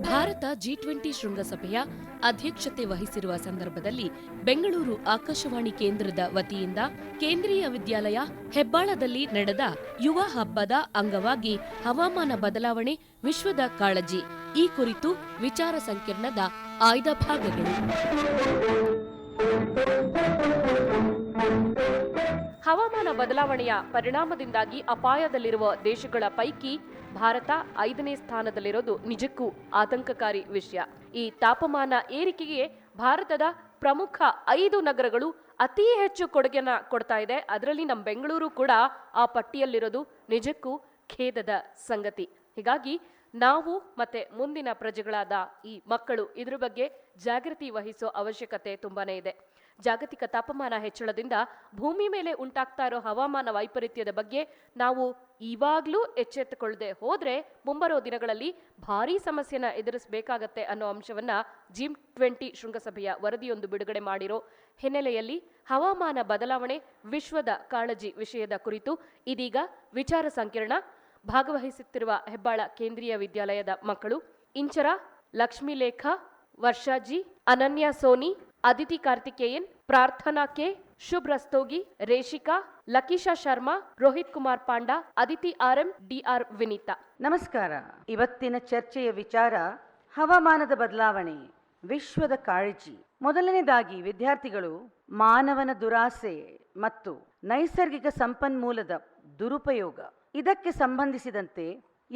Bharat G20 ಶೃಂಗಸಭೆಯ ಅಧ್ಯಕ್ಷತೆ ವಹಿಸಿರುವ ಸಂದರ್ಭದಲ್ಲಿ ಬೆಂಗಳೂರು ಆಕಾಶವಾಣಿ ಕೇಂದ್ರದ ವತಿಯಿಂದ ಕೇಂದ್ರೀಯ ವಿದ್ಯಾಲಯ ಹೆಬ್ಬಾಳದಲ್ಲಿ ನಡೆದ ಯುವ ಹಬ್ಬದ ಅಂಗವಾಗಿ ಹವಾಮಾನ ಬದಲಾವಣೆ ವಿಶ್ವದ ಕಾಳಜಿ ಈ ಕುರಿತು ವಿಚಾರ ಸಂಕಿರಣದ ಆಯ್ದ ಭಾಗಗಳು. ಹವಾಮಾನ ಬದಲಾವಣೆಯ ಪರಿಣಾಮದಿಂದಾಗಿ ಅಪಾಯದಲ್ಲಿರುವ ದೇಶಗಳ ಪೈಕಿ ಭಾರತ 5ನೇ ಸ್ಥಾನದಲ್ಲಿರೋದು ನಿಜಕ್ಕೂ ಆತಂಕಕಾರಿ ವಿಷಯ. ಈ ತಾಪಮಾನ ಏರಿಕೆಗೆ ಭಾರತದ ಪ್ರಮುಖ 5 ನಗರಗಳು ಅತಿ ಹೆಚ್ಚು ಕೊಡುಗೆನ ಕೊಡ್ತಾ ಇದೆ. ಅದರಲ್ಲಿ ನಮ್ಮ ಬೆಂಗಳೂರು ಕೂಡ ಆ ಪಟ್ಟಿಯಲ್ಲಿರೋದು ನಿಜಕ್ಕೂ ಖೇದದ ಸಂಗತಿ. ಹೀಗಾಗಿ ನಾವು ಮತ್ತೆ ಮುಂದಿನ ಪ್ರಜೆಗಳಾದ ಈ ಮಕ್ಕಳು ಇದ್ರ ಬಗ್ಗೆ ಜಾಗೃತಿ ವಹಿಸೋ ಅವಶ್ಯಕತೆ ತುಂಬಾನೇ ಇದೆ. ಜಾಗತಿಕ ತಾಪಮಾನ ಹೆಚ್ಚಳದಿಂದ ಭೂಮಿ ಮೇಲೆ ಉಂಟಾಗ್ತಾ ಇರೋ ಹವಾಮಾನ ವೈಪರೀತ್ಯದ ಬಗ್ಗೆ ನಾವು ಇವಾಗ್ಲೂ ಎಚ್ಚೆತ್ತುಕೊಳ್ಳದೆ ಹೋದ್ರೆ ಮುಂಬರೋ ದಿನಗಳಲ್ಲಿ ಭಾರೀ ಸಮಸ್ಯೆನ ಎದುರಿಸಬೇಕಾಗತ್ತೆ ಅನ್ನೋ ಅಂಶವನ್ನ G20 ಶೃಂಗಸಭೆಯ ವರದಿಯೊಂದು ಬಿಡುಗಡೆ ಮಾಡಿರೋ ಹಿನ್ನೆಲೆಯಲ್ಲಿ ಹವಾಮಾನ ಬದಲಾವಣೆ ವಿಶ್ವದ ಕಾಳಜಿ ವಿಷಯದ ಕುರಿತು ಇದೀಗ ವಿಚಾರ ಸಂಕಿರಣ. ಭಾಗವಹಿಸುತ್ತಿರುವ ಹೆಬ್ಬಾಳ ಕೇಂದ್ರೀಯ ವಿದ್ಯಾಲಯದ ಮಕ್ಕಳು ಇಂಚರ, ಲಕ್ಷ್ಮೀಲೇಖ, ವರ್ಷಾಜಿ, ಅನನ್ಯ Sony, Aditi Karthikeyan, Prarthana K, Shubh Rastogi, Reshika, Lakisha Sharma, Rohit Kumar Panda, Aditi RM, DR Vinita. ನಮಸ್ಕಾರ. ಇವತ್ತಿನ ಚರ್ಚೆಯ ವಿಚಾರ ಹವಾಮಾನದ ಬದಲಾವಣೆ ವಿಶ್ವದ ಕಾಳಜಿ. ಮೊದಲನೇದಾಗಿ ವಿದ್ಯಾರ್ಥಿಗಳು ಮಾನವನ ದುರಾಸೆ ಮತ್ತು ನೈಸರ್ಗಿಕ ಸಂಪನ್ಮೂಲದ ದುರುಪಯೋಗ ಇದಕ್ಕೆ ಸಂಬಂಧಿಸಿದಂತೆ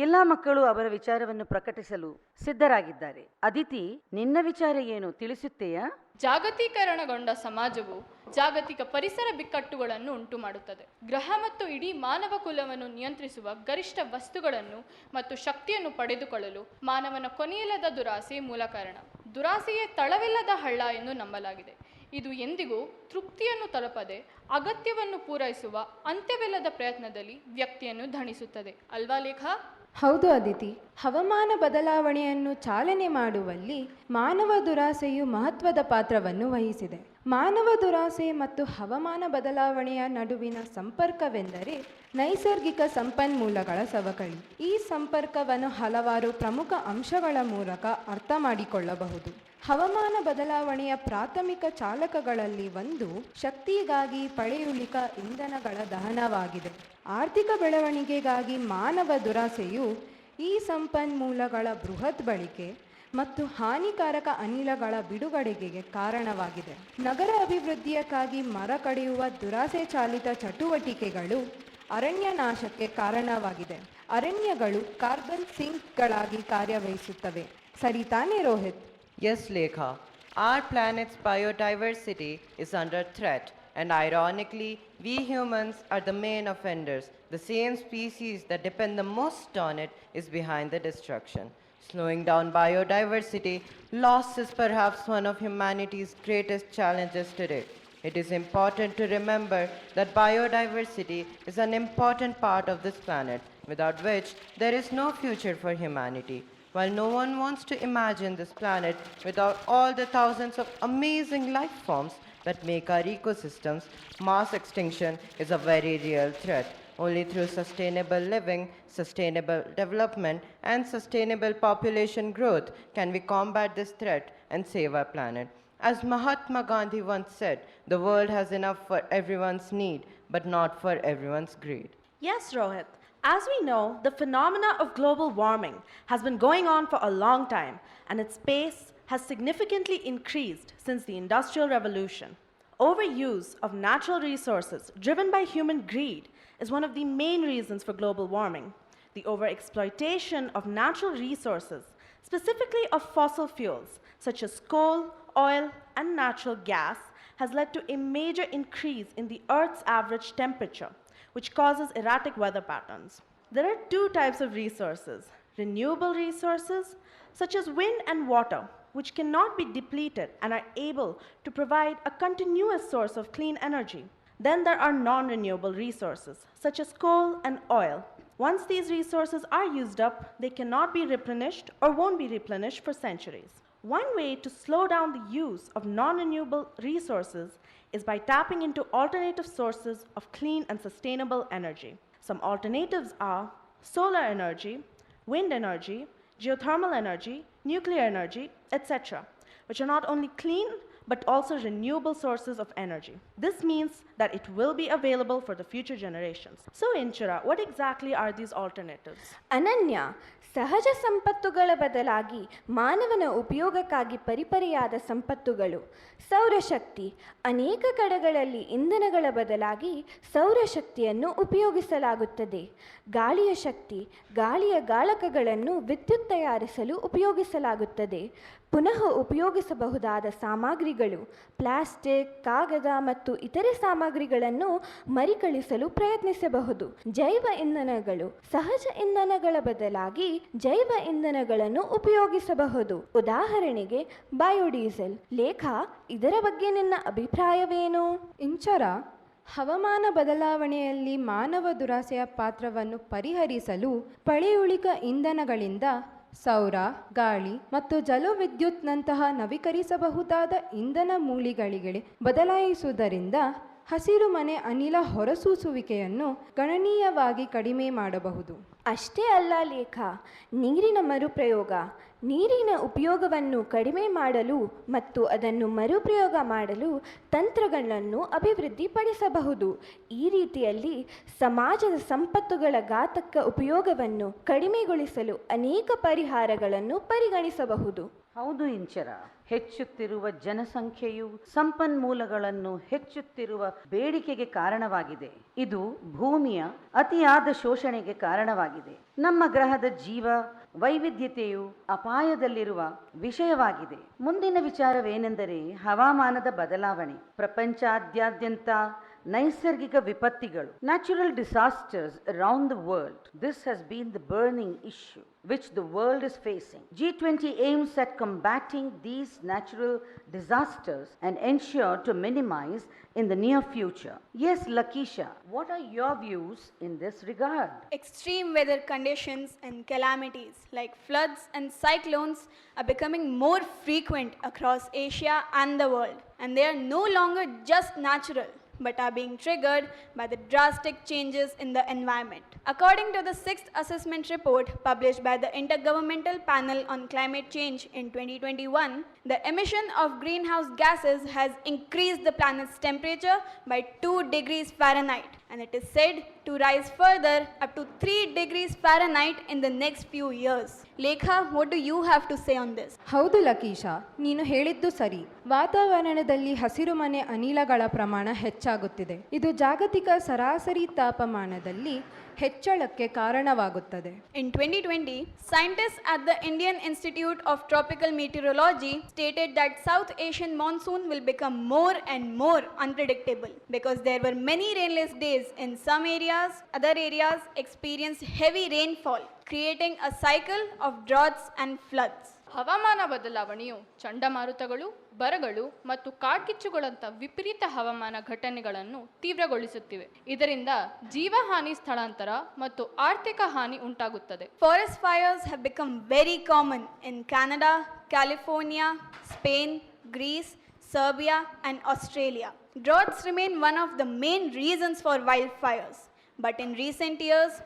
ಎಲ್ಲ ಮಕ್ಕಳು ಅವರ ವಿಚಾರವನ್ನು ಪ್ರಕಟಿಸಲು ಸಿದ್ಧರಾಗಿದ್ದಾರೆ. ಅದಿತಿ, ನಿನ್ನ ವಿಚಾರ ಏನು, ತಿಳಿಸುತ್ತೆಯಾ? ಜಾಗತೀಕರಣಗೊಂಡ ಸಮಾಜವು ಜಾಗತಿಕ ಪರಿಸರ ಬಿಕ್ಕಟ್ಟುಗಳನ್ನು ಉಂಟು ಮಾಡುತ್ತದೆ. ಗ್ರಹ ಮತ್ತು ಇಡೀ ಮಾನವ ಕುಲವನ್ನು ನಿಯಂತ್ರಿಸುವ ಗರಿಷ್ಠ ವಸ್ತುಗಳನ್ನು ಮತ್ತು ಶಕ್ತಿಯನ್ನು ಪಡೆದುಕೊಳ್ಳಲು ಮಾನವನ ಕೊನೆಯಿಲ್ಲದ ದುರಾಸೆ ಮೂಲ ಕಾರಣ. ದುರಾಸೆಯೇ ತಳವಿಲ್ಲದ ಹಳ್ಳ ಎಂದು ನಂಬಲಾಗಿದೆ. ಇದು ಎಂದಿಗೂ ತೃಪ್ತಿಯನ್ನು ತಲುಪದೆ ಅಗತ್ಯವನ್ನು ಪೂರೈಸುವ ಅಂತ್ಯವಿಲ್ಲದ ಪ್ರಯತ್ನದಲ್ಲಿ ವ್ಯಕ್ತಿಯನ್ನು ಧಣಿಸುತ್ತದೆ ಅಲ್ವಾ ಲೇಖ? ಹೌದು ಅದಿತಿ. ಹವಾಮಾನ ಬದಲಾವಣೆಯನ್ನು ಚಾಲನೆ ಮಾಡುವಲ್ಲಿ ಮಾನವ ದುರಾಸೆಯು ಮಹತ್ವದ ಪಾತ್ರವನ್ನು ವಹಿಸಿದೆ. ಮಾನವ ದುರಾಸೆ ಮತ್ತು ಹವಾಮಾನ ಬದಲಾವಣೆಯ ನಡುವಿನ ಸಂಪರ್ಕವೆಂದರೆ ನೈಸರ್ಗಿಕ ಸಂಪನ್ಮೂಲಗಳ ಸವಕಳಿ. ಈ ಸಂಪರ್ಕವನ್ನು ಹಲವಾರು ಪ್ರಮುಖ ಅಂಶಗಳ ಮೂಲಕ ಅರ್ಥ ಮಾಡಿಕೊಳ್ಳಬಹುದು. ಹವಾಮಾನ ಬದಲಾವಣೆಯ ಪ್ರಾಥಮಿಕ ಚಾಲಕಗಳಲ್ಲಿ ಒಂದು ಶಕ್ತಿಗಾಗಿ ಪಳೆಯುಳಿಕ ಇಂಧನಗಳ ದಹನವಾಗಿದೆ. ಆರ್ಥಿಕ ಬೆಳವಣಿಗೆಗಾಗಿ ಮಾನವ ದುರಾಸೆಯು ಈ ಸಂಪನ್ಮೂಲಗಳ ಬೃಹತ್ ಬಳಕೆ ಮತ್ತು ಹಾನಿಕಾರಕ ಅನಿಲಗಳ ಬಿಡುಗಡೆಗೆ ಕಾರಣವಾಗಿದೆ. ನಗರ ಅಭಿವೃದ್ಧಿಯಕ್ಕಾಗಿ ಮರ ಕಡಿಯುವ ದುರಾಸೆ ಚಾಲಿತ ಚಟುವಟಿಕೆಗಳು ಅರಣ್ಯ ನಾಶಕ್ಕೆ ಕಾರಣವಾಗಿದೆ. ಅರಣ್ಯಗಳು ಕಾರ್ಬನ್ ಸಿಂಕ್ಗಳಾಗಿ ಕಾರ್ಯವಹಿಸುತ್ತವೆ. ಸರಿ ತಾನೇ Rohit? Yes, Lekha. Our planet's biodiversity is under threat, and ironically, we humans are the main offenders. The same species that depend the most on it is behind the destruction. Slowing down biodiversity loss is perhaps one of humanity's greatest challenges today. It is important to remember that biodiversity is an important part of this planet, without which there is no future for humanity. While no one wants to imagine this planet without all the thousands of amazing life forms that make our ecosystems, mass extinction is a very real threat. Only through sustainable living, sustainable development, and sustainable population growth can we combat this threat and save our planet. As Mahatma Gandhi once said, the world has enough for everyone's need, but not for everyone's greed. Yes, Rohit. As we know, the phenomena of global warming has been going on for a long time, and its pace has significantly increased since the Industrial Revolution. Overuse of natural resources driven by human greed is one of the main reasons for global warming. The overexploitation of natural resources, specifically of fossil fuels such as coal, oil, and natural gas, has led to a major increase in the Earth's average temperature, which causes erratic weather patterns. There are 2 types of resources: renewable resources, such as wind and water, which cannot be depleted and are able to provide a continuous source of clean energy. Then there are non-renewable resources, such as coal and oil. Once these resources are used up, they cannot be replenished or won't be replenished for centuries. One way to slow down the use of non-renewable resources is by tapping into alternative sources of clean and sustainable energy. Some alternatives are solar energy, wind energy, geothermal energy, nuclear energy, etc., which are not only clean but also renewable sources of energy. This means that it will be available for the future generations. So, Inchira, what exactly are these alternatives? ಅನನ್ಯ, ಸಹಜ ಸಂಪತ್ತುಗಳ ಬದಲಾಗಿ ಮಾನವನ ಉಪಯೋಗಕ್ಕಾಗಿ ಪರಿಪರಿಯಾದ ಸಂಪತ್ತುಗಳು. ಸೌರಶಕ್ತಿ. ಅನೇಕ ಕಡೆಗಳಲ್ಲಿ ಇಂಧನಗಳ ಬದಲಾಗಿ ಸೌರಶಕ್ತಿಯನ್ನು ಉಪಯೋಗಿಸಲಾಗುತ್ತದೆ. ಗಾಳಿಯ ಶಕ್ತಿ. ಗಾಳಿಯ ಗಾಳಕಗಳನ್ನು ವಿದ್ಯುತ್ ತಯಾರಿಸಲು ಉಪಯೋಗಿಸಲಾಗುತ್ತದೆ. ಪುನಃ ಉಪಯೋಗಿಸಬಹುದಾದ ಸಾಮಗ್ರಿಗಳು. ಪ್ಲಾಸ್ಟಿಕ್, ಕಾಗದ ಮತ್ತು ಇತರೆ ಸಾಮಗ್ರಿಗಳನ್ನು ಮರುಕಳಿಸಲು ಪ್ರಯತ್ನಿಸಬಹುದು. ಜೈವ ಇಂಧನಗಳು. ಸಹಜ ಇಂಧನಗಳ ಬದಲಾಗಿ ಜೈವ ಇಂಧನಗಳನ್ನು ಉಪಯೋಗಿಸಬಹುದು. ಉದಾಹರಣೆಗೆ ಬಯೋಡೀಸೆಲ್. ಲೇಖ, ಇದರ ಬಗ್ಗೆ ನಿನ್ನ ಅಭಿಪ್ರಾಯವೇನು? ಇಂಚರ, ಹವಾಮಾನ ಬದಲಾವಣೆಯಲ್ಲಿ ಮಾನವ ದುರಾಸೆಯ ಪಾತ್ರವನ್ನು ಪರಿಹರಿಸಲು ಪಳೆಯುಳಿಕ ಇಂಧನಗಳಿಂದ ಸೌರ, ಗಾಳಿ ಮತ್ತು ಜಲವಿದ್ಯುತ್ನಂತಹ ನವೀಕರಿಸಬಹುದಾದ ಇಂಧನ ಮೂಲಿಗಳಿಗೆ ಬದಲಾಯಿಸುವುದರಿಂದ ಹಸಿರುಮನೆ ಅನಿಲ ಹೊರಸೂಸುವಿಕೆಯನ್ನು ಗಣನೀಯವಾಗಿ ಕಡಿಮೆ ಮಾಡಬಹುದು. ಅಷ್ಟೇ ಅಲ್ಲ ಲೇಖ, ನೀರಿನ ಮರುಪ್ರಯೋಗ. ನೀರಿನ ಉಪಯೋಗವನ್ನು ಕಡಿಮೆ ಮಾಡಲು ಮತ್ತು ಅದನ್ನು ಮರುಪ್ರಯೋಗ ಮಾಡಲು ತಂತ್ರಗಳನ್ನು ಅಭಿವೃದ್ಧಿಪಡಿಸಬಹುದು. ಈ ರೀತಿಯಲ್ಲಿ ಸಮಾಜದ ಸಂಪತ್ತುಗಳ ಘಾತಕ ಉಪಯೋಗವನ್ನು ಕಡಿಮೆಗೊಳಿಸಲು ಅನೇಕ ಪರಿಹಾರಗಳನ್ನು ಪರಿಗಣಿಸಬಹುದು. ಹೌದು ಇಂಚರ, ಹೆಚ್ಚುತ್ತಿರುವ ಜನಸಂಖ್ಯೆಯು ಸಂಪನ್ಮೂಲಗಳನ್ನು ಹೆಚ್ಚುತ್ತಿರುವ ಬೇಡಿಕೆಗೆ ಕಾರಣವಾಗಿದೆ. ಇದು ಭೂಮಿಯ ಅತಿಯಾದ ಶೋಷಣೆಗೆ ಕಾರಣವಾಗಿದೆ. ನಮ್ಮ ಗ್ರಹದ ಜೀವ ವೈವಿಧ್ಯತೆಯು ಅಪಾಯದಲ್ಲಿರುವ ವಿಷಯವಾಗಿದೆ. ಮುಂದಿನ ವಿಚಾರವೇನೆಂದರೆ ಹವಾಮಾನದ ಬದಲಾವಣೆ. ಪ್ರಪಂಚಾದ್ಯಂತ ನೈಸರ್ಗಿಕ ವಿಪತ್ತಿಗಳು, natural disasters around the world. This has been the burning issue which the world is facing. G20 aims at combating these natural disasters and ensure to minimize in the near future. Yes, Lakisha, what are your views in this regard? Extreme weather conditions and calamities like floods and cyclones are becoming more frequent across Asia and the world, and they are no longer just natural but are being triggered by the drastic changes in the environment. According to the 6th assessment report published by the Intergovernmental Panel on Climate Change in 2021, the emission of greenhouse gases has increased the planet's temperature by 2 degrees Fahrenheit, and it is said to rise further up to 3 degrees Fahrenheit in the next few years. Lekha, what do you have to say on this? ಹೌದು ಲಕೀಶಾ, ನೀನು ಹೇಳಿದ್ದು ಸರಿ. ವಾತಾವರಣದಲ್ಲಿ ಹಸಿರುಮನೆ ಅನಿಲಗಳ ಪ್ರಮಾಣ ಹೆಚ್ಚಾಗುತ್ತಿದೆ. ಇದು ಜಾಗತಿಕ ಸರಾಸರಿ ತಾಪಮಾನದಲ್ಲಿ ಹೆಚ್ಚಳಕ್ಕೆ ಕಾರಣವಾಗುತ್ತದೆ. In 2020, scientists at the Indian Institute of Tropical Meteorology stated that South Asian monsoon will become more and more unpredictable because there were many rainless days in some areas. Other areas experienced heavy rainfall, creating a cycle of droughts and floods. ಹವಾಮಾನ ಬದಲಾವಣೆಯು ಚಂಡಮಾರುತಗಳು, ಬರಗಳು ಮತ್ತು ಕಾಡ್ಗಿಚ್ಚುಗಳಂಥ ವಿಪರೀತ ಹವಾಮಾನ ಘಟನೆಗಳನ್ನು ತೀವ್ರಗೊಳಿಸುತ್ತಿವೆ. ಇದರಿಂದ ಜೀವಹಾನಿ, ಸ್ಥಳಾಂತರ ಮತ್ತು ಆರ್ಥಿಕ ಹಾನಿ ಉಂಟಾಗುತ್ತದೆ. Forest fires have become very common in Canada, California, Spain, Greece, Serbia, and Australia. Droughts remain one of the main reasons for wildfires, but in recent years,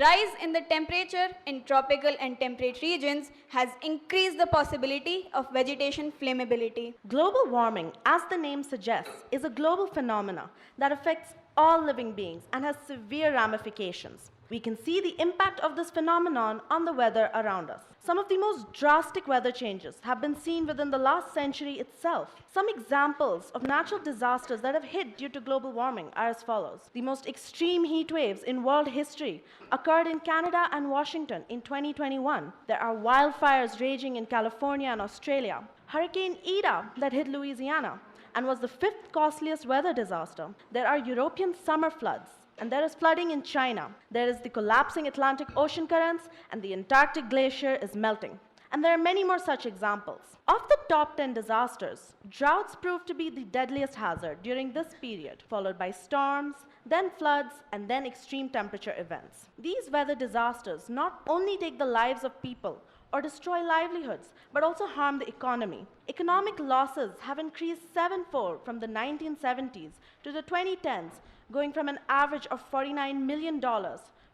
rise in the temperature in tropical and temperate regions has increased the possibility of vegetation flammability. Global warming, as the name suggests, is a global phenomenon that affects all living beings and has severe ramifications. We can see the impact of this phenomenon on the weather around us. Some of the most drastic weather changes have been seen within the last century itself. Some examples of natural disasters that have hit due to global warming are as follows. The most extreme heat waves in world history occurred in Canada and Washington in 2021. There are wildfires raging in California and Australia. Hurricane Ida that hit Louisiana and was the 5th costliest weather disaster. There are European summer floods. And there is flooding in China. There is the collapsing Atlantic Ocean currents, and the Antarctic glacier is melting. And there are many more such examples. Of the top 10 disasters, droughts proved to be the deadliest hazard during this period, followed by storms, then floods, and then extreme temperature events. These weather disasters not only take the lives of people or destroy livelihoods, but also harm the economy. Economic losses have increased sevenfold from the 1970s to the 2010s, going from an average of $49 million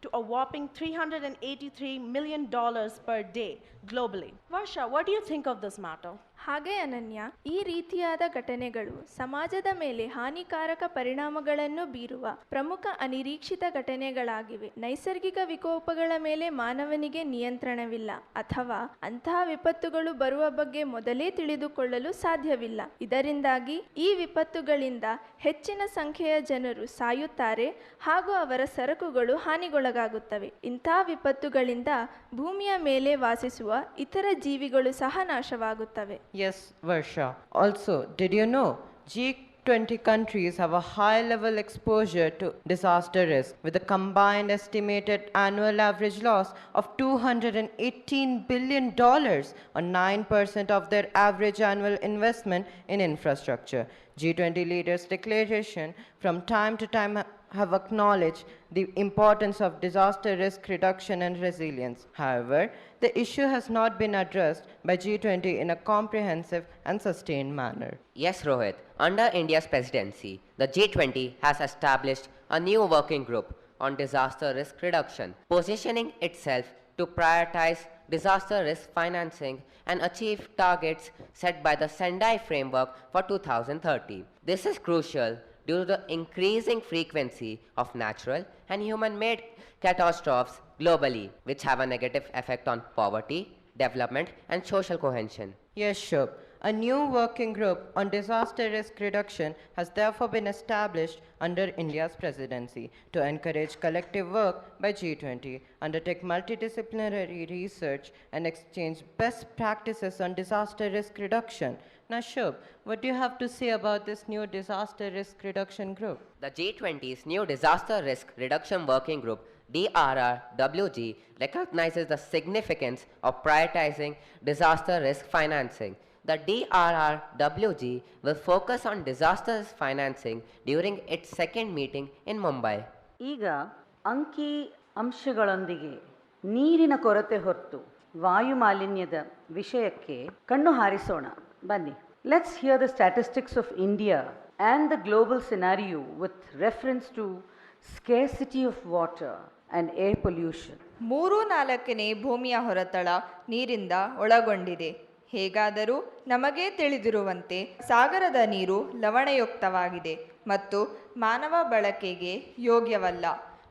to a whopping $383 million per day globally. Varsha, what do you think of this matter? ಹಾಗೆ ಅನನ್ಯ, ಈ ರೀತಿಯಾದ ಘಟನೆಗಳು ಸಮಾಜದ ಮೇಲೆ ಹಾನಿಕಾರಕ ಪರಿಣಾಮಗಳನ್ನು ಬೀರುವ ಪ್ರಮುಖ ಅನಿರೀಕ್ಷಿತ ಘಟನೆಗಳಾಗಿವೆ. ನೈಸರ್ಗಿಕ ವಿಕೋಪಗಳ ಮೇಲೆ ಮಾನವನಿಗೆ ನಿಯಂತ್ರಣವಿಲ್ಲ ಅಥವಾ ಅಂತಹ ವಿಪತ್ತುಗಳು ಬರುವ ಬಗ್ಗೆ ಮೊದಲೇ ತಿಳಿದುಕೊಳ್ಳಲು ಸಾಧ್ಯವಿಲ್ಲ. ಇದರಿಂದಾಗಿ ಈ ವಿಪತ್ತುಗಳಿಂದ ಹೆಚ್ಚಿನ ಸಂಖ್ಯೆಯ ಜನರು ಸಾಯುತ್ತಾರೆ ಹಾಗೂ ಅವರ ಸರಕುಗಳು ಹಾನಿಗೊಳಗಾಗುತ್ತವೆ. ಇಂಥ ವಿಪತ್ತುಗಳಿಂದ ಭೂಮಿಯ ಮೇಲೆ ವಾಸಿಸುವ ಇತರ ಜೀವಿಗಳು ಸಹ ನಾಶವಾಗುತ್ತವೆ. Yes, Varsha. Also, did you know G20 countries have a high level exposure to disaster risk with a combined estimated annual average loss of $218 billion or 9% of their average annual investment in infrastructure. G20 leaders' declaration from time to time have acknowledged the importance of disaster risk reduction and resilience. However, the issue has not been addressed by G20 in a comprehensive and sustained manner. Yes, Rohit. Under India's presidency, the G20 has established a new working group on disaster risk reduction, positioning itself to prioritize disaster risk financing and achieve targets set by the Sendai framework for 2030. This is crucial due to the increasing frequency of natural and human-made catastrophes globally, which have a negative effect on poverty, development, and social cohesion. Yes, Shubh. A new working group on disaster risk reduction has therefore been established under India's presidency to encourage collective work by G20, undertake multidisciplinary research, and exchange best practices on disaster risk reduction. Now, Shubh, what do you have to say about this new disaster risk reduction group? The G20's new disaster risk reduction working group DRRWG recognizes the significance of prioritizing disaster risk financing. The DRRWG will focus on disaster risk financing during its second meeting in Mumbai. ಈಗ ಅಂಕಿ ಅಂಶಗಳೊಂದಿಗೆ ನೀರಿನ ಕೊರತೆ ಹೊರತು ವಾಯು ಮಾಲಿನ್ಯದ ವಿಷಯಕ್ಕೆ ಕಣ್ಣು ಹಾರಿಸೋಣ ಬನ್ನಿ. Let's hear the statistics of India and the global scenario with reference to scarcity of water and air pollution. 3/4 ಭೂಮಿಯ ಹೊರತಳ ನೀರಿಂದ ಒಳಗೊಂಡಿದೆ. ಹೇಗಾದರೂ ನಮಗೆ ತಿಳಿದಿರುವಂತೆ ಸಾಗರದ ನೀರು ಲವಣಯುಕ್ತವಾಗಿದೆ ಮತ್ತು ಮಾನವ ಬಳಕೆಗೆ ಯೋಗ್ಯವಲ್ಲ.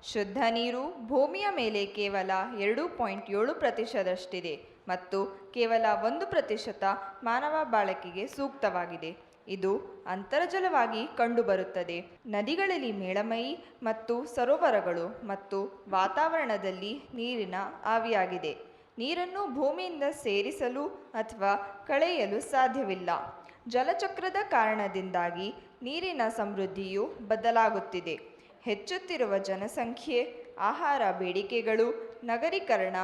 ಶುದ್ಧ ನೀರು ಭೂಮಿಯ ಮೇಲೆ ಕೇವಲ 2.7% ಮತ್ತು ಕೇವಲ 1% ಮಾನವ ಬಳಕೆಗೆ ಸೂಕ್ತವಾಗಿದೆ. ಇದು ಅಂತರ್ಜಲವಾಗಿ ಕಂಡುಬರುತ್ತದೆ. ನದಿಗಳಲ್ಲಿ ಮೇಳಮೈ ಮತ್ತು ಸರೋವರಗಳು ಮತ್ತು ವಾತಾವರಣದಲ್ಲಿ ನೀರಿನ ಆವಿಯಾಗಿದೆ. ನೀರನ್ನು ಭೂಮಿಯಿಂದ ಸೇರಿಸಲು ಅಥವಾ ಕಳೆಯಲು ಸಾಧ್ಯವಿಲ್ಲ. ಜಲಚಕ್ರದ ಕಾರಣದಿಂದಾಗಿ ನೀರಿನ ಸಮೃದ್ಧಿಯು ಬದಲಾಗುತ್ತಿದೆ. ಹೆಚ್ಚುತ್ತಿರುವ ಜನಸಂಖ್ಯೆ, ಆಹಾರ ಬೇಡಿಕೆಗಳು, ನಗರೀಕರಣ,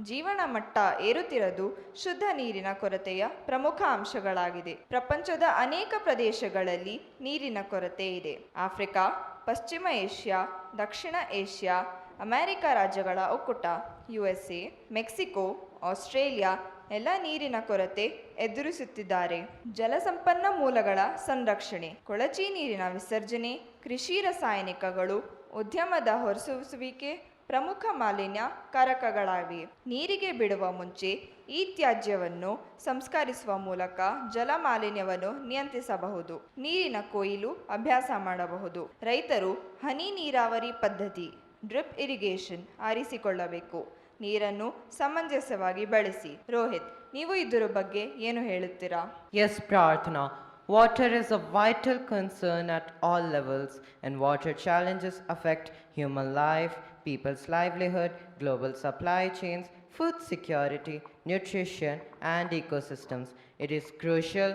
ಜೀವನ ಮಟ್ಟ ಏರುತ್ತಿರುವುದು ಶುದ್ಧ ನೀರಿನ ಕೊರತೆಯ ಪ್ರಮುಖ ಅಂಶಗಳಾಗಿದೆ. ಪ್ರಪಂಚದ ಅನೇಕ ಪ್ರದೇಶಗಳಲ್ಲಿ ನೀರಿನ ಕೊರತೆ ಇದೆ. ಆಫ್ರಿಕಾ, ಪಶ್ಚಿಮ ಏಷ್ಯಾ, ದಕ್ಷಿಣ ಏಷ್ಯಾ, ಅಮೆರಿಕ ರಾಜ್ಯಗಳ ಒಕ್ಕೂಟ, USA, ಮೆಕ್ಸಿಕೋ, ಆಸ್ಟ್ರೇಲಿಯಾ ಎಲ್ಲ ನೀರಿನ ಕೊರತೆ ಎದುರಿಸುತ್ತಿದ್ದಾರೆ. ಜಲಸಂಪನ್ಮೂಲಗಳ ಸಂರಕ್ಷಣೆ, ಕೊಳಚೆ ನೀರಿನ ವಿಸರ್ಜನೆ, ಕೃಷಿ ರಾಸಾಯನಿಕಗಳು, ಉದ್ಯಮದ ಹೊರಸೂಸುವಿಕೆ ಪ್ರಮುಖ ಮಾಲಿನ್ಯ ಕಾರಕಗಳಾಗಿವೆ. ನೀರಿಗೆ ಬಿಡುವ ಮುಂಚೆ ಈ ತ್ಯಾಜ್ಯವನ್ನು ಸಂಸ್ಕರಿಸುವ ಮೂಲಕ ಜಲ ಮಾಲಿನ್ಯವನ್ನು ನಿಯಂತ್ರಿಸಬಹುದು. ನೀರಿನ ಕೊಯ್ಲು ಅಭ್ಯಾಸ ಮಾಡಬಹುದು. ರೈತರು ಹನಿ ನೀರಾವರಿ ಪದ್ಧತಿ ಡ್ರಿಪ್ ಇರಿಗೇಷನ್ ಆರಿಸಿಕೊಳ್ಳಬೇಕು. ನೀರನ್ನು ಸಮಂಜಸವಾಗಿ ಬಳಸಿ. ರೋಹಿತ್, ನೀವು ಇದರ ಬಗ್ಗೆ ಏನು ಹೇಳುತ್ತೀರಾ? Yes, Prarthana. Water is a vital concern at all levels, and water challenges affect human life, people's livelihood, global supply chains, food security, nutrition, and ecosystems. It is crucial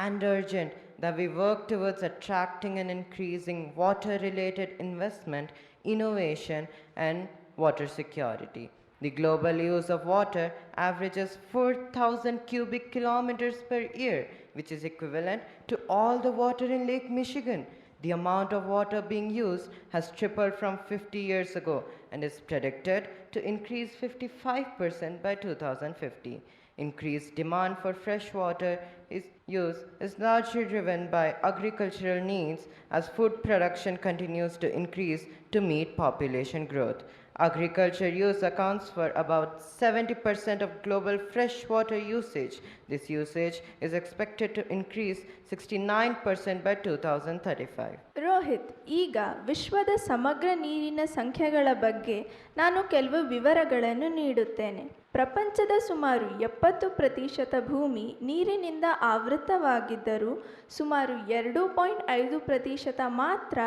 and urgent that we work towards attracting and increasing water-related investment, innovation, and water security. The global use of water averages 4,000 cubic kilometers per year, which is equivalent to all the water in Lake Michigan. The amount of water being used has tripled from 50 years ago and is predicted to increase 55% by 2050. Increased demand for fresh water use is largely driven by agricultural needs as food production continues to increase to meet population growth. Agriculture use accounts for about 70% of global freshwater usage. This usage is expected to increase 69% by 2035. Rohit, ಈಗ ವಿಶ್ವದ ಸಮಗ್ರ ನೀರಿನ ಸಂಖ್ಯೆಗಳ ಬಗ್ಗೆ ನಾನು ಕೆಲವು ವಿವರಗಳನ್ನು ನೀಡುತ್ತೇನೆ. ಪ್ರಪಂಚದ ಸುಮಾರು 70% ಭೂಮಿ ನೀರಿನಿಂದ ಆವೃತವಾಗಿದ್ದರೂ ಸುಮಾರು 2.5% ಮಾತ್ರ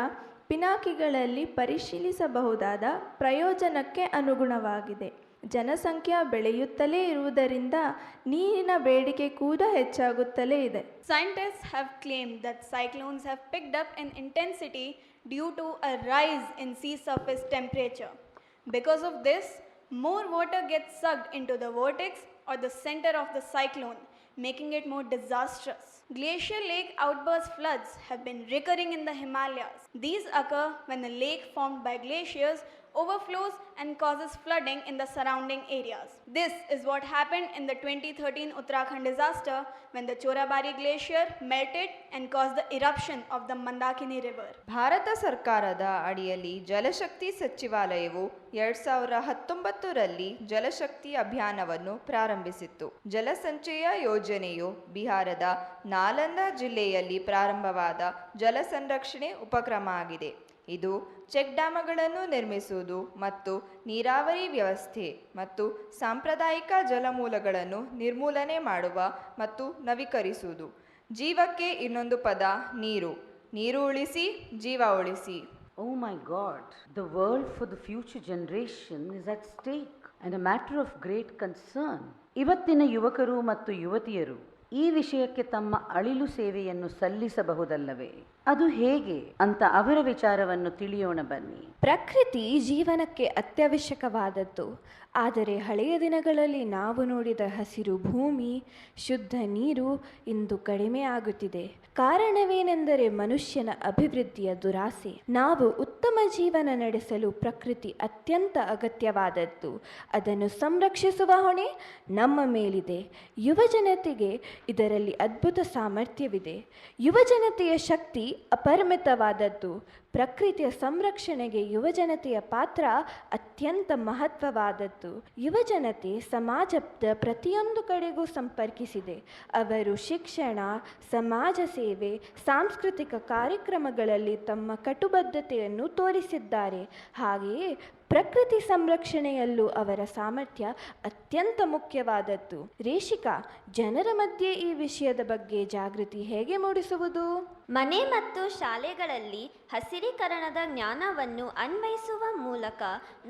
ಪಿನಾಕಿಗಳಲ್ಲಿ ಪರಿಶೀಲಿಸಬಹುದಾದ ಪ್ರಯೋಜನಕ್ಕೆ ಅನುಗುಣವಾಗಿದೆ. ಜನಸಂಖ್ಯೆ ಬೆಳೆಯುತ್ತಲೇ ಇರುವುದರಿಂದ ನೀರಿನ ಬೇಡಿಕೆ ಕೂಡ ಹೆಚ್ಚಾಗುತ್ತಲೇ ಇದೆ. Scientists have claimed that cyclones have picked up in intensity due to a rise in sea surface temperature. Because of this, more water gets sucked into the vortex or the center of the cyclone, making it more disastrous. Glacier lake outburst floods have been recurring in the Himalayas. These occur when the lake formed by glaciers overflows and causes flooding in the surrounding areas. This is what happened in the 2013 Uttarakhand disaster when the Chorabari glacier melted and caused the eruption of the Mandakini river. Bharat ಸರ್ಕಾರದ ಅಡಿಯಲ್ಲಿ ಜಲಶಕ್ತಿ ಸಚಿವಾಲಯವು 2019ರಲ್ಲಿ ಜಲಶಕ್ತಿ ಅಭಿಯಾನವನ್ನು ಪ್ರಾರಂಭಿಸಿತ್ತು. ಜಲಸಂಚಯ ಯೋಜನೆಯು ಬಿಹಾರದ ನಾಲಂದ ಜಿಲ್ಲೆಯಲ್ಲಿ ಪ್ರಾರಂಭವಾದ ಜಲ ಸಂರಕ್ಷಣೆ ಉಪಕ್ರಮ ಆಗಿದೆ. ಇದು ಚೆಕ್ ಡ್ಯಾಮ್ಗಳನ್ನು ನಿರ್ಮಿಸುವುದು ಮತ್ತು ನೀರಾವರಿ ವ್ಯವಸ್ಥೆ ಮತ್ತು ಸಾಂಪ್ರದಾಯಿಕ ಜಲಮೂಲಗಳನ್ನು ನಿರ್ಮೂಲನೆ ಮಾಡುವ ಮತ್ತು ನವೀಕರಿಸುವುದು. ಜೀವಕ್ಕೆ ಇನ್ನೊಂದು ಪದ ನೀರು. ನೀರು ಉಳಿಸಿ, ಜೀವ ಉಳಿಸಿ. Oh my God, the world for the future generation is at stake and a matter of great concern. ಇವತ್ತಿನ ಯುವಕರು ಮತ್ತು ಯುವತಿಯರು ಈ ವಿಷಯಕ್ಕೆ ತಮ್ಮ ಅಳಿಲು ಸೇವೆಯನ್ನು ಸಲ್ಲಿಸಬಹುದಲ್ಲವೇ? ಅದು ಹೇಗೆ ಅಂತ ಅವರ ವಿಚಾರವನ್ನು ತಿಳಿಯೋಣ ಬನ್ನಿ. ಪ್ರಕೃತಿ ಜೀವನಕ್ಕೆ ಅತ್ಯವಶ್ಯಕವಾದದ್ದು. ಆದರೆ ಹಳೆಯ ದಿನಗಳಲ್ಲಿ ನಾವು ನೋಡಿದ ಹಸಿರು ಭೂಮಿ, ಶುದ್ಧ ನೀರು ಇಂದು ಕಡಿಮೆ ಆಗುತ್ತಿದೆ. ಕಾರಣವೇನೆಂದರೆ ಮನುಷ್ಯನ ಅಭಿವೃದ್ಧಿಯ ದುರಾಸೆ. ನಾವು ಉತ್ತಮ ಜೀವನ ನಡೆಸಲು ಪ್ರಕೃತಿ ಅತ್ಯಂತ ಅಗತ್ಯವಾದದ್ದು. ಅದನ್ನು ಸಂರಕ್ಷಿಸುವ ಹೊಣೆ ನಮ್ಮ ಮೇಲಿದೆ. ಯುವಜನತೆಗೆ ಇದರಲ್ಲಿ ಅದ್ಭುತ ಸಾಮರ್ಥ್ಯವಿದೆ. ಯುವಜನತೆಯ ಶಕ್ತಿ ಅಪರಿಮಿತವಾದದ್ದು. ಪ್ರಕೃತಿಯ ಸಂರಕ್ಷಣೆಗೆ ಯುವಜನತೆಯ ಪಾತ್ರ ಅತ್ಯಂತ ಮಹತ್ವವಾದದ್ದು. ಯುವಜನತೆ ಸಮಾಜದ ಪ್ರತಿಯೊಂದು ಕಡೆಗೂ ಸಂಪರ್ಕಿಸಿದೆ. ಅವರು ಶಿಕ್ಷಣ, ಸಮಾಜ ಸೇವೆ, ಸಾಂಸ್ಕೃತಿಕ ಕಾರ್ಯಕ್ರಮಗಳಲ್ಲಿ ತಮ್ಮ ಕಟುಬದ್ಧತೆಯನ್ನು ತೋರಿಸಿದ್ದಾರೆ. ಹಾಗೆಯೇ ಪ್ರಕೃತಿ ಸಂರಕ್ಷಣೆಯಲ್ಲೂ ಅವರ ಸಾಮರ್ಥ್ಯ ಅತ್ಯಂತ ಮುಖ್ಯವಾದದ್ದು. ರೇಷಿಕಾ, ಜನರ ಮಧ್ಯೆ ಈ ವಿಷಯದ ಬಗ್ಗೆ ಜಾಗೃತಿ ಹೇಗೆ ಮೂಡಿಸುವುದು? ಮನೆ ಮತ್ತು ಶಾಲೆಗಳಲ್ಲಿ ಹಸಿರೀಕರಣದ ಜ್ಞಾನವನ್ನು ಅನ್ವಯಿಸುವ ಮೂಲಕ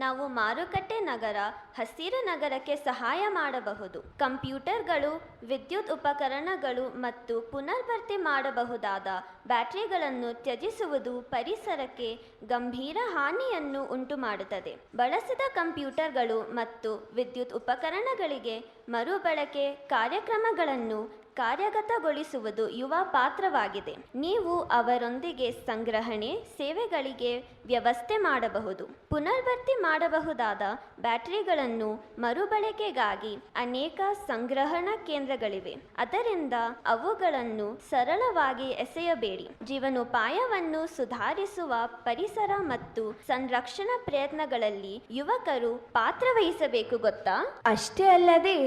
ನಾವು ಮಾರುಕಟ್ಟೆ ನಗರ, ಹಸಿರು ನಗರಕ್ಕೆ ಸಹಾಯ ಮಾಡಬಹುದು. ಕಂಪ್ಯೂಟರ್ಗಳು, ವಿದ್ಯುತ್ ಉಪಕರಣಗಳು ಮತ್ತು ಪುನರ್ಭರ್ತಿ ಮಾಡಬಹುದಾದ ಬ್ಯಾಟರಿಗಳನ್ನು ತ್ಯಜಿಸುವುದು ಪರಿಸರಕ್ಕೆ ಗಂಭೀರ ಹಾನಿಯನ್ನು ಉಂಟುಮಾಡುತ್ತದೆ. ಬಳಸಿದ ಕಂಪ್ಯೂಟರ್ಗಳು ಮತ್ತು ವಿದ್ಯುತ್ ಉಪಕರಣಗಳಿಗೆ ಮರುಬಳಕೆ ಕಾರ್ಯಕ್ರಮಗಳನ್ನು ಕಾರ್ಯಗತಗೊಳಿಸುವುದು ಯುವ ಪಾತ್ರವಾಗಿದೆ. ನೀವು ಅವರೊಂದಿಗೆ ಸಂಗ್ರಹಣೆ ಸೇವೆಗಳಿಗೆ ವ್ಯವಸ್ಥೆ ಮಾಡಬಹುದು. ಪುನರ್ಭರ್ತಿ ಮಾಡಬಹುದಾದ ಬ್ಯಾಟರಿಗಳನ್ನು ಮರುಬಳಕೆಗಾಗಿ ಅನೇಕ ಸಂಗ್ರಹಣಾ ಕೇಂದ್ರಗಳಿವೆ. ಅದರಿಂದ ಅವುಗಳನ್ನು ಸರಳವಾಗಿ ಎಸೆಯಬೇಡಿ. ಜೀವನೋಪಾಯವನ್ನು ಸುಧಾರಿಸುವ ಪರಿಸರ ಮತ್ತು ಸಂರಕ್ಷಣಾ ಪ್ರಯತ್ನಗಳಲ್ಲಿ ಯುವಕರು ಪಾತ್ರವಹಿಸಬೇಕು, ಗೊತ್ತಾ? ಅಷ್ಟೇ ಅಲ್ಲದೆ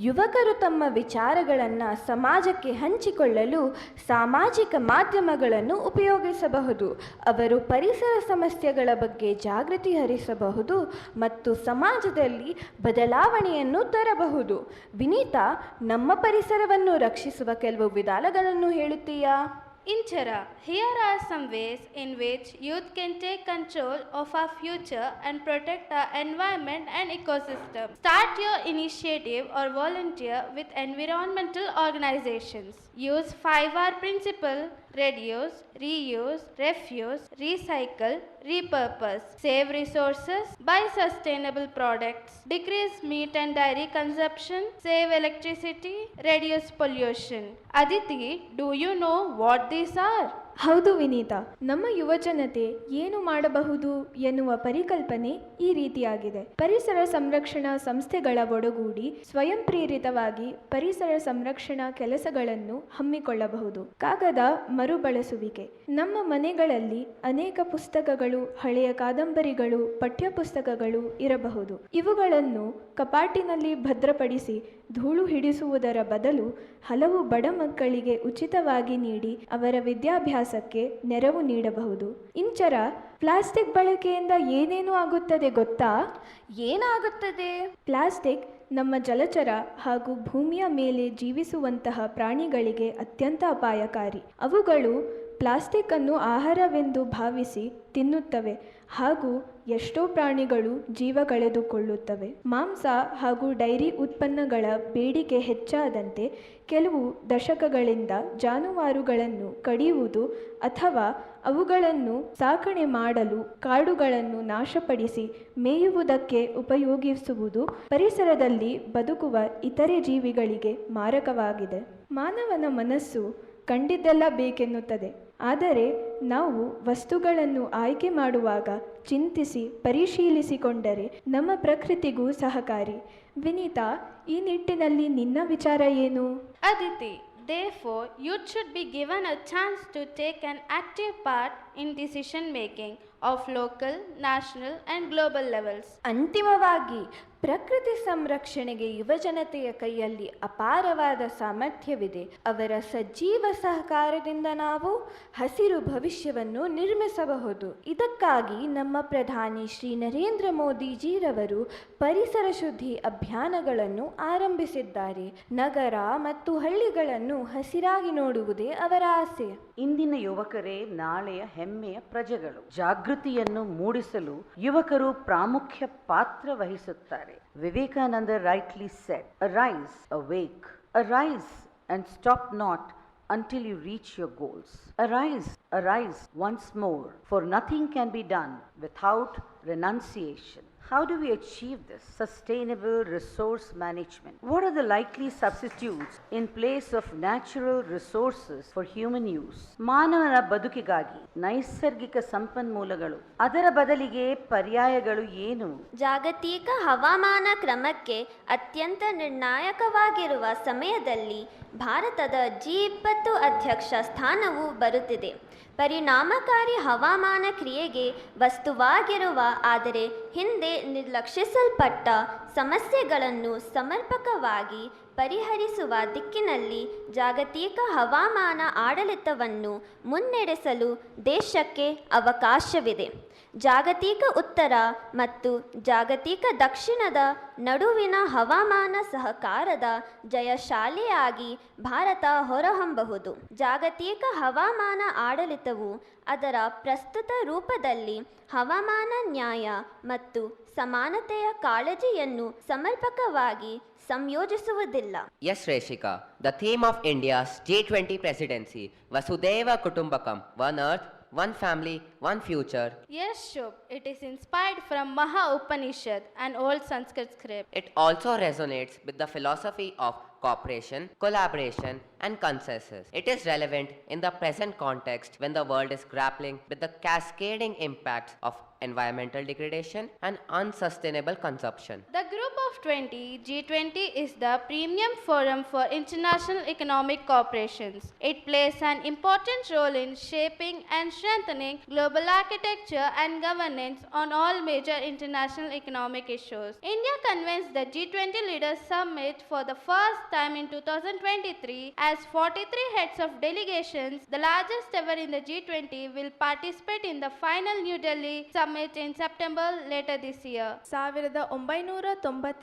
ಯುವಕರು ತಮ್ಮ ವಿಚಾರಗಳನ್ನು ಸಮಾಜಕ್ಕೆ ಹಂಚಿಕೊಳ್ಳಲು ಸಾಮಾಜಿಕ ಮಾಧ್ಯಮಗಳನ್ನು ಉಪಯೋಗಿಸಬಹುದು. ಅವರು ಪರಿಸರ ಸಮಸ್ಯೆಗಳ ಬಗ್ಗೆ ಜಾಗೃತಿ ಹರಿಸಬಹುದು ಮತ್ತು ಸಮಾಜದಲ್ಲಿ ಬದಲಾವಣೆಯನ್ನು ತರಬಹುದು. ವಿನೀತಾ, ನಮ್ಮ ಪರಿಸರವನ್ನು ರಕ್ಷಿಸುವ ಕೆಲವು ವಿಧಾನಗಳನ್ನು ಹೇಳುತ್ತೀಯಾ? Inchara, here are some ways in which youth can take control of our future and protect our environment and ecosystem. Start your initiative or volunteer with environmental organizations. Use 5R principle: reduce, reuse, refuse, recycle, repurpose. Save resources, buy sustainable products, decrease meat and dairy consumption, save electricity, reduce pollution. Aditi, do you know what these are? ಹೌದು ವಿನೀತಾ, ನಮ್ಮ ಯುವಜನತೆ ಏನು ಮಾಡಬಹುದು ಎನ್ನುವ ಪರಿಕಲ್ಪನೆ ಈ ರೀತಿಯಾಗಿದೆ. ಪರಿಸರ ಸಂರಕ್ಷಣಾ ಸಂಸ್ಥೆಗಳ ಒಡಗೂಡಿ ಸ್ವಯಂ ಪ್ರೇರಿತವಾಗಿ ಪರಿಸರ ಸಂರಕ್ಷಣಾ ಕೆಲಸಗಳನ್ನು ಹಮ್ಮಿಕೊಳ್ಳಬಹುದು. ಕಾಗದ ಮರುಬಳಸುವಿಕೆ. ನಮ್ಮ ಮನೆಗಳಲ್ಲಿ ಅನೇಕ ಪುಸ್ತಕಗಳು, ಹಳೆಯ ಕಾದಂಬರಿಗಳು, ಪಠ್ಯಪುಸ್ತಕಗಳು ಇರಬಹುದು. ಇವುಗಳನ್ನು ಕಪಾಟಿನಲ್ಲಿ ಭದ್ರಪಡಿಸಿ ಧೂಳು ಹಿಡಿಸುವುದರ ಬದಲು ಹಲವು ಬಡ ಮಕ್ಕಳಿಗೆ ಉಚಿತವಾಗಿ ನೀಡಿ ಅವರ ವಿದ್ಯಾಭ್ಯಾಸಕ್ಕೆ ನೆರವು ನೀಡಬಹುದು. ಇಂಚರ ಪ್ಲಾಸ್ಟಿಕ್ ಬಳಕೆಯಿಂದ ಏನೇನು ಆಗುತ್ತದೆ ಗೊತ್ತಾ? ಏನಾಗುತ್ತದೆ? ಪ್ಲಾಸ್ಟಿಕ್ ನಮ್ಮ ಜಲಚರ ಹಾಗೂ ಭೂಮಿಯ ಮೇಲೆ ಜೀವಿಸುವಂತಹ ಪ್ರಾಣಿಗಳಿಗೆ ಅತ್ಯಂತ ಅಪಾಯಕಾರಿ. ಅವುಗಳು ಪ್ಲಾಸ್ಟಿಕ್ ಅನ್ನು ಆಹಾರವೆಂದು ಭಾವಿಸಿ ತಿನ್ನುತ್ತವೆ ಹಾಗೂ ಎಷ್ಟೋ ಪ್ರಾಣಿಗಳು ಜೀವ ಕಳೆದುಕೊಳ್ಳುತ್ತವೆ. ಮಾಂಸ ಹಾಗೂ ಡೈರಿ ಉತ್ಪನ್ನಗಳ ಬೇಡಿಕೆ ಹೆಚ್ಚಾದಂತೆ ಕೆಲವು ದಶಕಗಳಿಂದ ಜಾನುವಾರುಗಳನ್ನು ಕಡಿಯುವುದು ಅಥವಾ ಅವುಗಳನ್ನು ಸಾಕಣೆ ಮಾಡಲು ಕಾಡುಗಳನ್ನು ನಾಶಪಡಿಸಿ ಮೇಯುವುದಕ್ಕೆ ಉಪಯೋಗಿಸುವುದು ಪರಿಸರದಲ್ಲಿ ಬದುಕುವ ಇತರೆ ಜೀವಿಗಳಿಗೆ ಮಾರಕವಾಗಿದೆ. ಮಾನವನ ಮನಸ್ಸು ಕಂಡಿದ್ದೆಲ್ಲ ಬೇಕೆನ್ನುತ್ತದೆ. ಆದರೆ ನಾವು ವಸ್ತುಗಳನ್ನು ಆಯ್ಕೆ ಮಾಡುವಾಗ ಚಿಂತಿಸಿ ಪರಿಶೀಲಿಸಿಕೊಂಡರೆ ನಮ್ಮ ಪ್ರಕೃತಿಗೂ ಸಹಕಾರಿ. ವಿನೀತಾ, ಈ ನಿಟ್ಟಿನಲ್ಲಿ ನಿನ್ನ ವಿಚಾರ ಏನು? Aditi, therefore, youth should be given a chance to take an active part in decision making of local, national and global levels. ಅಂತಿಮವಾಗಿ ಪ್ರಕೃತಿ ಸಂರಕ್ಷಣೆಗೆ ಯುವಜನತೆಯ ಕೈಯಲ್ಲಿ ಅಪಾರವಾದ ಸಾಮರ್ಥ್ಯವಿದೆ. ಅವರ ಸಜೀವ ಸಹಕಾರದಿಂದ ನಾವು ಹಸಿರು ಭವಿಷ್ಯವನ್ನು ನಿರ್ಮಿಸಬಹುದು. ಇದಕ್ಕಾಗಿ ನಮ್ಮ ಪ್ರಧಾನಿ ಶ್ರೀ ನರೇಂದ್ರ ಮೋದಿಜಿರವರು ಪರಿಸರ ಶುದ್ಧಿ ಅಭಿಯಾನಗಳನ್ನು ಆರಂಭಿಸಿದ್ದಾರೆ. ನಗರ ಮತ್ತು ಹಳ್ಳಿಗಳನ್ನು ಹಸಿರಾಗಿ ನೋಡುವುದೇ ಅವರ ಆಸೆ. ಇಂದಿನ ಯುವಕರೇ ನಾಳೆಯ ಹೆಮ್ಮೆಯ ಪ್ರಜೆಗಳು. ಜಾಗೃತಿಯನ್ನು ಮೂಡಿಸಲು ಯುವಕರು ಪ್ರಾಮುಖ್ಯ ಪಾತ್ರ ವಹಿಸುತ್ತಾರೆ. Vivekananda rightly said, "Arise, awake, arise and stop not until you reach your goals. Arise, arise once more, for nothing can be done without renunciation." How do we achieve this? Sustainable resource management. What are the likely substitutes in place of natural resources for human use? ಮಾನವನ ಬದುಕಿಗಾಗಿ ನೈಸರ್ಗಿಕ ಸಂಪನ್ಮೂಲಗಳು, ಅದರ ಬದಲಿಗೆ ಪರ್ಯಾಯಗಳು ಏನು? ಜಾಗತಿಕ ಹವಾಮಾನ ಕ್ರಮಕ್ಕೆ ಅತ್ಯಂತ ನಿರ್ಣಾಯಕವಾಗಿರುವ ಸಮಯದಲ್ಲಿ ಭಾರತದ G20 ಅಧ್ಯಕ್ಷ ಸ್ಥಾನವು ಬರುತ್ತಿದೆ. ಪರಿಣಾಮಕಾರಿ ಹವಾಮಾನ ಕ್ರಿಯೆಗೆ ವಸ್ತುವಾಗಿರುವ ಆದರೆ ಹಿಂದೆ ನಿರ್ಲಕ್ಷಿಸಲ್ಪಟ್ಟ ಸಮಸ್ಯೆಗಳನ್ನು ಸಮರ್ಪಕವಾಗಿ ಪರಿಹರಿಸುವ ದಿಕ್ಕಿನಲ್ಲಿ ಜಾಗತಿಕ ಹವಾಮಾನ ಆಡಳಿತವನ್ನು ಮುನ್ನಡೆಸಲು ದೇಶಕ್ಕೆ ಅವಕಾಶವಿದೆ. ಜಾಗತಿಕ ಉತ್ತರ ಮತ್ತು ಜಾಗತಿಕ ದಕ್ಷಿಣದ ನಡುವಿನ ಹವಾಮಾನ ಸಹಕಾರದ ಜಯಶಾಲಿಯಾಗಿ ಭಾರತ ಹೊರಹೊಮ್ಮಬಹುದು. ಜಾಗತಿಕ ಹವಾಮಾನ ಆಡಳಿತವು ಅದರ ಪ್ರಸ್ತುತ ರೂಪದಲ್ಲಿ ಹವಾಮಾನ ನ್ಯಾಯ ಮತ್ತು ಸಮಾನತೆಯ ಕಾಳಜಿಯನ್ನು ಸಮರ್ಪಕವಾಗಿ ಸಂಯೋಜಿಸುವುದಿಲ್ಲ. Yes, Reshika, the theme of India's G20 presidency, Vasudhaiva Kutumbakam, one earth, one family, one future. Yes, Shubh, it is inspired from Maha Upanishad, an old Sanskrit script. It also resonates with the philosophy of cooperation, collaboration, and consensus. It is relevant in the present context when the world is grappling with the cascading impacts of environmental degradation and unsustainable consumption. The Group of 20, G20, is the premium forum for international economic cooperations. It plays an important role in shaping and strengthening global architecture and governance on all major international economic issues. India convenes the G20 Leaders Summit for the first time in 2023 as 43 heads of delegations, the largest ever in the G20, will participate in the final New Delhi summit in September later this year.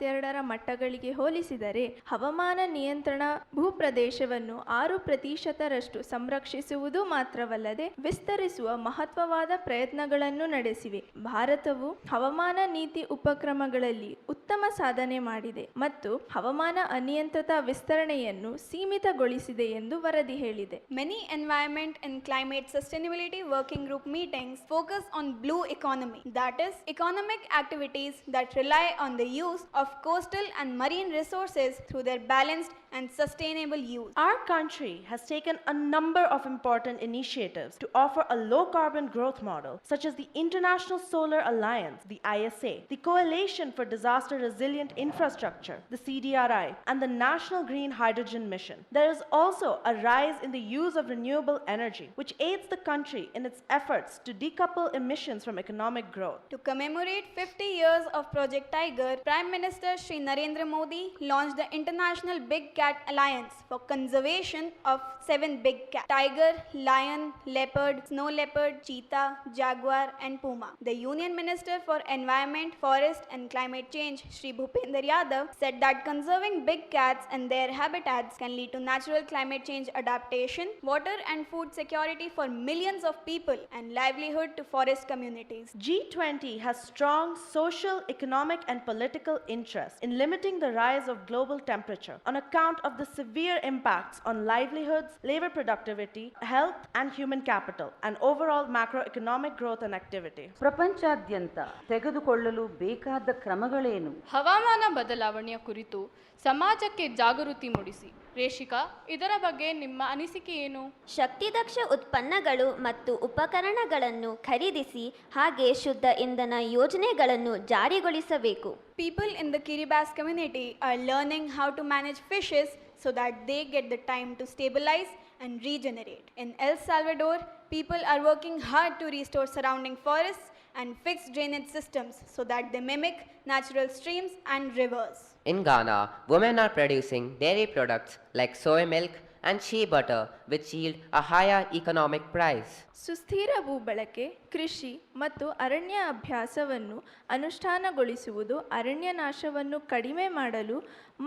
1992ರ ಮಟ್ಟಗಳಿಗೆ ಹೋಲಿಸಿದರೆ ಹವಾಮಾನ ನಿಯಂತ್ರಣ ಭೂಪ್ರದೇಶವನ್ನು 6% ಸಂರಕ್ಷಿಸುವುದು ಮಾತ್ರವಲ್ಲದೆ ವಿಸ್ತರಿಸುವ ಮಹತ್ವವಾದ ಪ್ರಯತ್ನಗಳನ್ನು ನಡೆಸಿವೆ. ಭಾರತವು ಹವಾಮಾನ ನೀತಿ ಉಪಕ್ರಮಗಳಲ್ಲಿ ಉತ್ತಮ ಸಾಧನೆ ಮಾಡಿದೆ ಮತ್ತು ಹವಾಮಾನ ಅನಿಯಂತ್ರಿತ ವಿಸ್ತರಣೆಯನ್ನು ಸೀಮಿತಗೊಳಿಸಿದೆ ಎಂದು ವರದಿ ಹೇಳಿದೆ. Many environment and climate sustainability working group meetings focus on blue economy, that is, economic activities that rely on the use of coastal and marine resources through their balanced and sustainable use. Our country has taken a number of important initiatives to offer a low-carbon growth model, such as the International Solar Alliance, the ISA, the Coalition for Disaster Resilient Infrastructure, the CDRI, and the National Green Hydrogen Mission. There is also a rise in the use of renewable energy, which aids the country in its efforts to decouple emissions from economic growth. To commemorate 50 years of Project Tiger, Prime Minister Shri Narendra Modi launched the International Big Cat Alliance for conservation of 7 big cats: tiger, lion, leopard, snow leopard, cheetah, jaguar, and puma. The Union Minister for Environment, Forest and Climate Change, Shri Bhupender Yadav, said that conserving big cats and their habitats can lead to natural climate change adaptation, water and food security for millions of people, and livelihood to forest communities. G20 has strong social, economic, and political interest in limiting the rise of global temperature on account of the severe impacts on livelihoods, labor productivity, health, and human capital, and overall macroeconomic growth and activity. ಪ್ರಪಂಚಾದ್ಯಂತ ತೆಗೆದುಕೊಳ್ಳಲು ಬೇಕಾದ ಕ್ರಮಗಳೇನು? ಹವಾಮಾನ ಬದಲಾವಣೆಯ ಕುರಿತು ಸಮಾಜಕ್ಕೆ ಜಾಗೃತಿ ಮೂಡಿಸಿ. ರೇಷಿಕಾ, ಇದರ ಬಗ್ಗೆ ನಿಮ್ಮ ಅನಿಸಿಕೆ ಏನು? ಶಕ್ತಿದಕ್ಷ ಉತ್ಪನ್ನಗಳು ಮತ್ತು ಉಪಕರಣಗಳನ್ನು ಖರೀದಿಸಿ ಹಾಗೆ ಶುದ್ಧ ಇಂಧನ ಯೋಜನೆಗಳನ್ನು ಜಾರಿಗೊಳಿಸಬೇಕು. People in the Kiribati community are learning how to manage fishes so that they get the time to stabilize and regenerate. In El Salvador, people are working hard to restore surrounding forests and fix drainage systems so that they mimic natural streams and rivers. In Ghana, women are producing dairy products like soy milk and shea butter, which yield a higher economic price. ಸುಸ್ಥಿರ ಭೂಬಳಕೆ, ಕೃಷಿ ಮತ್ತು ಅರಣ್ಯ ಅಭ್ಯಾಸವನ್ನು ಅನುಷ್ಠಾನಗೊಳಿಸುವುದು ಅರಣ್ಯ ನಾಶವನ್ನು ಕಡಿಮೆ ಮಾಡಲು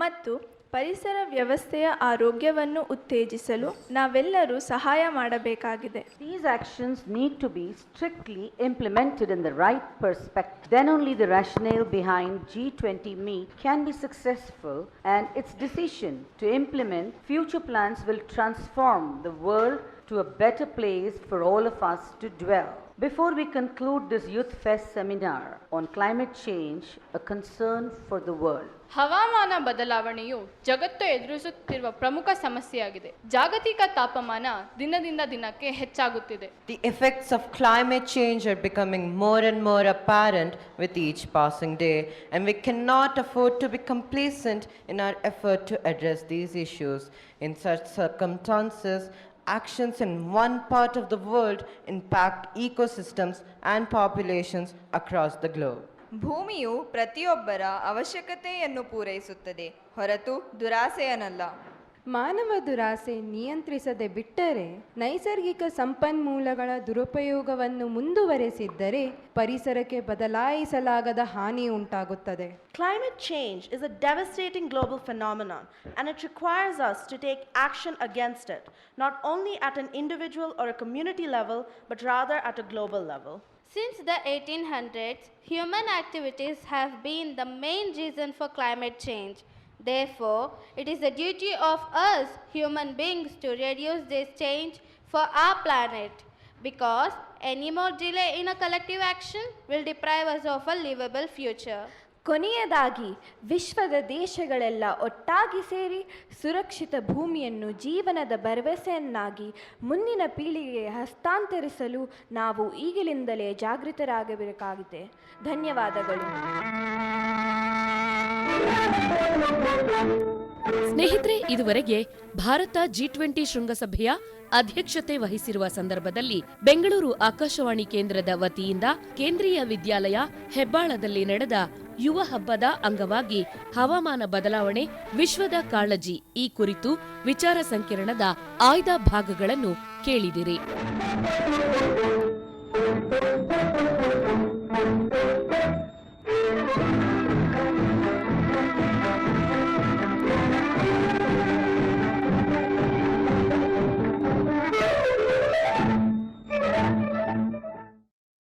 ಮತ್ತು ಪರಿಸರ ವ್ಯವಸ್ಥೆಯ ಆರೋಗ್ಯವನ್ನು ಉತ್ತೇಜಿಸಲು ನಾವೆಲ್ಲರೂ ಸಹಾಯ ಮಾಡಬೇಕಾಗಿದೆ. These actions need to be strictly implemented in the right perspective. Then only the rationale behind G20 meet can be successful, and its decision to implement future plans will transform the world to a better place for all of us to dwell. Before we conclude this Youth Fest seminar on climate change, a concern for the world. ಹವಾಮಾನ ಬದಲಾವಣೆಯು ಜಗತ್ತು ಎದುರಿಸುತ್ತಿರುವ ಪ್ರಮುಖ ಸಮಸ್ಯೆಯಾಗಿದೆ. ಜಾಗತಿಕ ತಾಪಮಾನ ದಿನದಿಂದ ದಿನಕ್ಕೆ ಹೆಚ್ಚಾಗುತ್ತಿದೆ. The effects of climate change are becoming more and more apparent with each passing day, and we cannot afford to be complacent in our effort to address these issues. In such circumstances, actions in one part of the world impact ecosystems and populations across the globe. ಭೂಮಿಯು ಪ್ರತಿಯೊಬ್ಬರ ಅವಶ್ಯಕತೆಯನ್ನು ಪೂರೈಸುತ್ತದೆ, ಹೊರತು ದುರಾಸೆಯನ್ನಲ್ಲ. ಮಾನವ ದುರಾಸೆ ನಿಯಂತ್ರಿಸದೆ ಬಿಟ್ಟರೆ, ನೈಸರ್ಗಿಕ ಸಂಪನ್ಮೂಲಗಳ ದುರುಪಯೋಗವನ್ನು ಮುಂದುವರೆಸಿದ್ದರೆ ಪರಿಸರಕ್ಕೆ ಬದಲಾಯಿಸಲಾಗದ ಹಾನಿ ಉಂಟಾಗುತ್ತದೆ. Climate change is a devastating global phenomenon, and it requires us to take action against it, not only at an individual or a community level, but rather at a global level. Since the 1800s, human activities have been the main reason for climate change. Therefore, it is the duty of us human beings to reduce this change for our planet, because any more delay in a collective action will deprive us of a livable future. ಕೊನೆಯದಾಗಿ ವಿಶ್ವದ ದೇಶಗಳೆಲ್ಲ ಒಟ್ಟಾಗಿ ಸೇರಿ ಸುರಕ್ಷಿತ ಭೂಮಿಯನ್ನು ಜೀವನದ ಭರವಸೆಯನ್ನಾಗಿ ಮುಂದಿನ ಪೀಳಿಗೆಗೆ ಹಸ್ತಾಂತರಿಸಲು ನಾವು ಈಗಲಿಂದಲೇ ಜಾಗೃತರಾಗಬೇಕಾಗಿದೆ. ಧನ್ಯವಾದಗಳು. ಸ್ನೇಹಿತರೆ, ಇದುವರೆಗೆ ಭಾರತ G20 ಶೃಂಗಸಭೆಯ ಅಧ್ಯಕ್ಷತೆ ವಹಿಸಿರುವ ಸಂದರ್ಭದಲ್ಲಿ ಬೆಂಗಳೂರು ಆಕಾಶವಾಣಿ ಕೇಂದ್ರದ ವತಿಯಿಂದ ಕೇಂದ್ರೀಯ ವಿದ್ಯಾಲಯ ಹೆಬ್ಬಾಳದಲ್ಲಿ ನಡೆದ ಯುವ ಹಬ್ಬದ ಅಂಗವಾಗಿ ಹವಾಮಾನ ಬದಲಾವಣೆ ವಿಶ್ವದ ಕಾಳಜಿ ಈ ಕುರಿತು ವಿಚಾರ ಸಂಕಿರಣದ ಆಯ್ದ ಭಾಗಗಳನ್ನು ಕೇಳಿದಿರಿ.